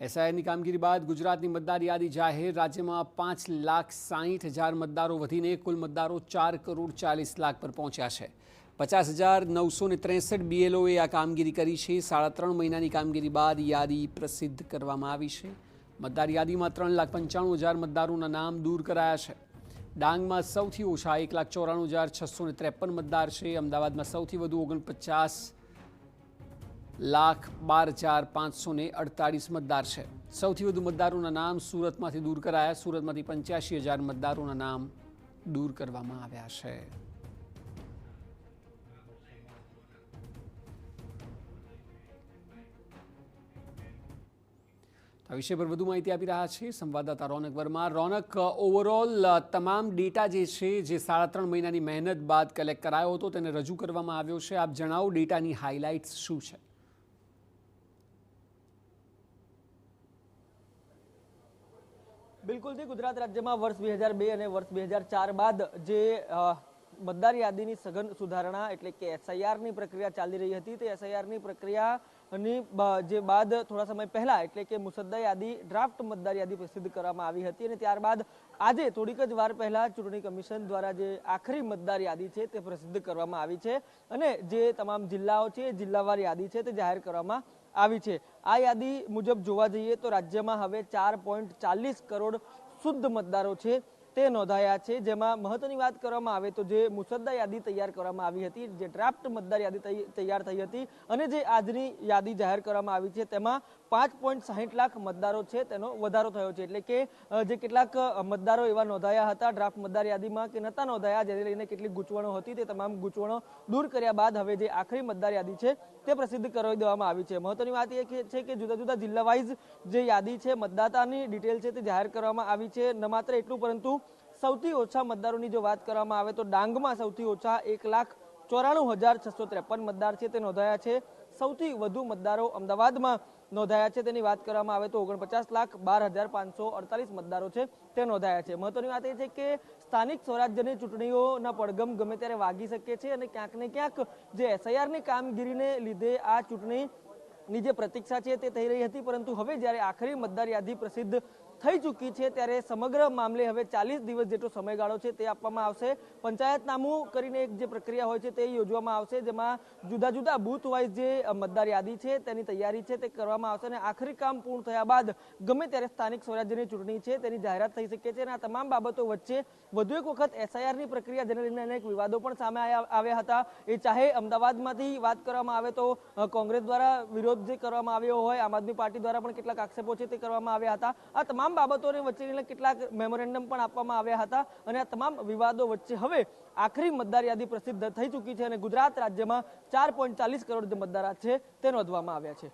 એસઆઈઆરની કામગીરી બાદ ગુજરાતની મતદાર યાદી જાહેર. રાજ્યમાં 5,60,000 મતદારો વધીને કુલ મતદારો 4,40,00,000 પર પહોંચ્યા છે. 50,963 બીએલઓએ આ કામગીરી કરી છે. 3.5 મહિનાની કામગીરી બાદ યાદી પ્રસિદ્ધ કરવામાં આવી છે. મતદાર યાદીમાં 3,95,000 મતદારોના નામ દૂર કરાયા છે. ડાંગમાં સૌથી ઓછા 1,94,653 મતદાર છે. અમદાવાદમાં સૌથી વધુ 49,12,548 મતદાર છે. સૌથી વધુ મતદારોના નામ સુરતમાંથી દૂર કરાયા. સુરતમાંથી 85,000 મતદારોના નામ દૂર કરવામાં આવ્યા છે. આ વિષય પર વધુ માહિતી આપી રહ્યા છે સંવાદદાતા રોનક વર્મા. રોનક, ઓવરઓલ તમામ ડેટા જે છે જે 3.5 મહિનાની મહેનત બાદ કલેક્ટ કરાયો હતો તેને રજૂ કરવામાં આવ્યો છે. આપ જણાવો, ડેટાની હાઇલાઇટ્સ શું છે? બિલકુલથી ગુજરાત રાજ્યમાં વર્ષ 2002 અને વર્ષ 2004 બાદ જે મતદાર યાદીની સઘન સુધારણા એટલે કે એસઆઈઆરની પ્રક્રિયા ચાલી રહી હતી, તે એસઆઈઆરની પ્રક્રિયાની જે બાદ થોડા સમય પહેલા એટલે કે મુસદ્દા યાદી, ડ્રાફ્ટ મતદાર યાદી પ્રસિદ્ધ કરવામાં આવી હતી અને ત્યારબાદ આજે થોડીક જ વાર પહેલા ચૂંટણી કમિશન દ્વારા જે આખરી મતદાર યાદી છે તે પ્રસિદ્ધ કરવામાં આવી છે અને જે તમામ જિલ્લાઓ છે, જિલ્લાવાર યાદી છે તે જાહેર કરવામાં આવી છે. આ યાદી મુજબ જોવા જઈએ તો રાજ્યમાં હવે 4.40 કરોડ શુદ્ધ મતદારો છે તે નોંધાયા છે. જેમાં મહત્વની વાત કરવામાં આવે તો જે મુસદ્દા યાદી તૈયાર કરવામાં આવી હતી, જે ડ્રાફ્ટ મતદાર યાદી તૈયાર થઈ હતી અને જે આજની યાદી જાહેર કરવામાં આવી છે તેમાં 5.60 લાખ મતદારો છે તેનો વધારો થયો છે. એટલે કે જે કેટલાક મતદારો એવા નોંધાયા હતા ડ્રાફ્ટ મતદાર યાદીમાં કે નહોતા નોંધાયા, જેને લઈને કેટલીક ગૂંચવણો હતી, તે તમામ ગૂંચવણો દૂર કર્યા બાદ હવે જે આખરી મતદાર યાદી છે તે પ્રસિદ્ધ કરી દેવામાં આવી છે. મહત્વની વાત એ છે કે જુદા જુદા જિલ્લા વાઇઝ જે યાદી છે, મતદાતાની ડિટેલ છે તે જાહેર કરવામાં આવી છે. ન માત્ર એટલું પરંતુ સૌથી ઓછા મતદારોની જો વાત કરવામાં આવે તો ડાંગમાં સૌથી ઓછા 1,94,653 મતદાર છે તે નોંધાયા છે. સૌથી વધુ મતદારો અમદાવાદમાં નોંધાયા છે. તેની વાત કરવામાં આવે તો 49,12,548 મતદારો છે તે નોંધાયા છે. મહત્વની વાત એ છે કે સ્થાનિક સ્વરાજ્યની ચૂંટણીઓના પડઘમ ગમે ત્યારે વાગી શકે છે અને ક્યાંક ને ક્યાંક જે એસઆઈઆરની કામગીરીને લીધે આ ચૂંટણીની જે પ્રતીક્ષા છે તે થઈ રહી હતી, પરંતુ હવે જ્યારે આખરી મતદાર યાદી પ્રસિદ્ધ થઈ ચૂકી છે ત્યારે સમગ્ર મામલે હવે 40 દિવસ જેટલો સમયગાળો છે તે આપવામાં આવશે. પંચાયતનામું કરીને એક જે પ્રક્રિયા હોય છે તે યોજવામાં આવશે, જેમાં જુદા જુદા બૂથ વાઇઝ જે મતદાર યાદી છે તેની તૈયારી છે તે કરવામાં આવશે અને આખરી કામ પૂર્ણ થયા બાદ ગમે ત્યારે સ્થાનિક સ્વરાજ્યની ચૂંટણી છે તેની જાહેરાત થઈ શકે છે. અને આ તમામ બાબતો વચ્ચે વધુ એક વખત એસઆઈઆરની પ્રક્રિયા જેને લઈને અનેક વિવાદો પણ સામે આવ્યા હતા. એ ચાહે અમદાવાદમાંથી વાત કરવામાં આવે તો કોંગ્રેસ દ્વારા વિરોધ જે કરવામાં આવ્યો હોય, આમ આદમી પાર્ટી દ્વારા પણ કેટલાક આક્ષેપો છે તે કરવામાં આવ્યા હતા. આ તમામ બાબતોને વચ્ચે કેટલાક મેમોરેન્ડમ પણ આપવામાં આવ્યા હતા અને આ તમામ વિવાદો વચ્ચે હવે આખરી મતદાર યાદી પ્રસિદ્ધ થઈ ચૂકી છે અને ગુજરાત રાજ્યમાં 4.40 કરોડ જે મતદાર છે તે નોંધવામાં આવ્યા છે.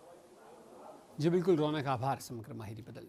જી બિલકુલ રોનક, આભાર સમગ્ર માહિતી બદલ.